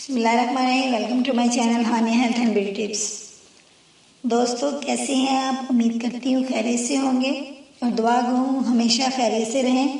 बिस्मिल्लाहिर्रहमानिर्रहीम। Welcome to my channel Hania health and beauty tips. दोस्तों, कैसे हैं आप? उम्मीद करती हूँ खैरियत से होंगे और दुआ गो हमेशा खैरियत से रहें।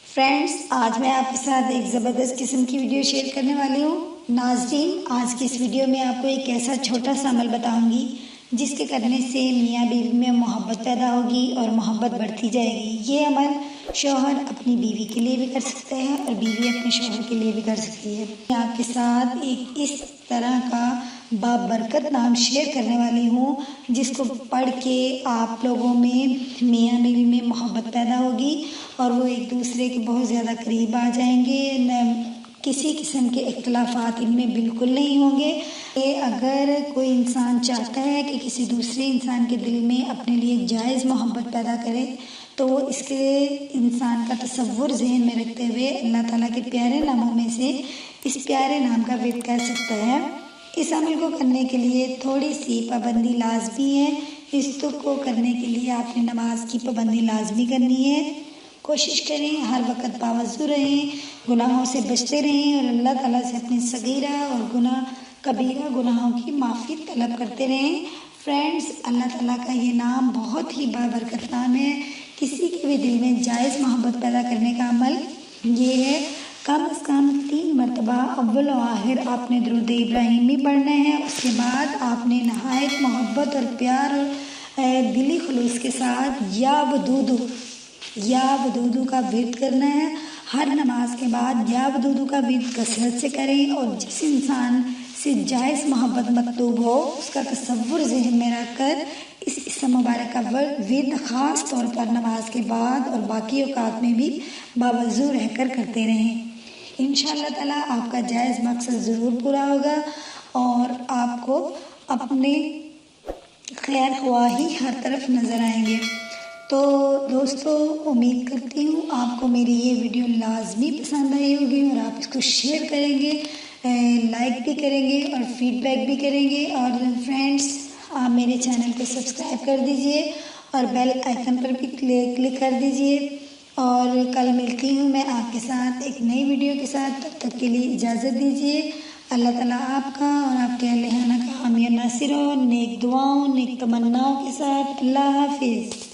फ्रेंड्स, आज मैं आपके साथ एक ज़बरदस्त किस्म की वीडियो शेयर करने वाली हूँ। नाज़रीन, आज की इस वीडियो में आपको एक ऐसा छोटा सा अमल बताऊँगी जिसके करने से मियाँ बीवी में मोहब्बत पैदा होगी और मोहब्बत बढ़ती जाएगी। ये अमल शौहर अपनी बीवी के लिए भी कर सकते हैं और बीवी अपने शौहर के लिए भी कर सकती है। मैं आपके साथ एक इस तरह का बाबरकत नाम शेयर करने वाली हूँ जिसको पढ़ के आप लोगों में मियाँ बीवी में मोहब्बत पैदा होगी और वो एक दूसरे के बहुत ज़्यादा करीब आ जाएंगे। किसी किस्म के इख्तलाफात इनमें बिल्कुल नहीं होंगे। कि अगर कोई इंसान चाहता है कि किसी दूसरे इंसान के दिल में अपने लिए जायज़ मोहब्बत पैदा करे तो वो इसके इंसान का तसव्वुर ज़हन में रखते हुए अल्लाह ताला के प्यारे नामों में से इस प्यारे नाम का विर्द कर सकता है। इस अमल को करने के लिए थोड़ी सी पाबंदी लाजमी है। इस को करने के लिए आपने नमाज की पाबंदी लाजमी करनी है। कोशिश करें हर वक्त बावजू रहें, गुनाहों से बचते रहें और अल्लाह ताला से अपनी सगीरा और कबीरा गुनाहों की माफ़ी तलब करते रहें। फ्रेंड्स, अल्लाह ताला का ये नाम बहुत ही बाबरकत नाम है। किसी के भी दिल में जायज़ मोहब्बत पैदा करने का अमल ये है। कम से कम 3 मरतबा अव्वल व आखिर आपने दुरूद इब्राहिमी पढ़ना है। उसके बाद आपने नहायत मोहब्बत और प्यार और दिली खुलूस के साथ या वदूदू का विर्द करना है। हर नमाज के बाद या वदूदू का विर्द कसरत से करें और जिस इंसान से जायज़ मोहब्बत मतलूब हो उसका तसव्वुर ज़हन में रखकर इस मुबारक का विर्द ख़ास तौर पर नमाज के बाद और बाकी औकात में भी बावजू रहकर करते रहें। इंशाअल्लाह ताला आपका जायज़ मकसद ज़रूर पूरा होगा और आपको अपने खैर ख्वाही हर तरफ नज़र आएंगे। तो दोस्तों, उम्मीद करती हूँ आपको मेरी ये वीडियो लाजमी पसंद आई होगी और आप इसको शेयर करेंगे, लाइक भी करेंगे और फीडबैक भी करेंगे। और फ्रेंड्स, आप मेरे चैनल को सब्सक्राइब कर दीजिए और बेल आइकन पर भी क्लिक कर दीजिए। और कल मिलती हूँ मैं आपके साथ एक नई वीडियो के साथ। तब तक के लिए इजाज़त दीजिए। अल्लाह ताला आपका और आपके अहले खाना का हामी और नासिर हो, नेक दुआओं नेक तमन्नाओं के साथ। अल्लाह हाफिज़।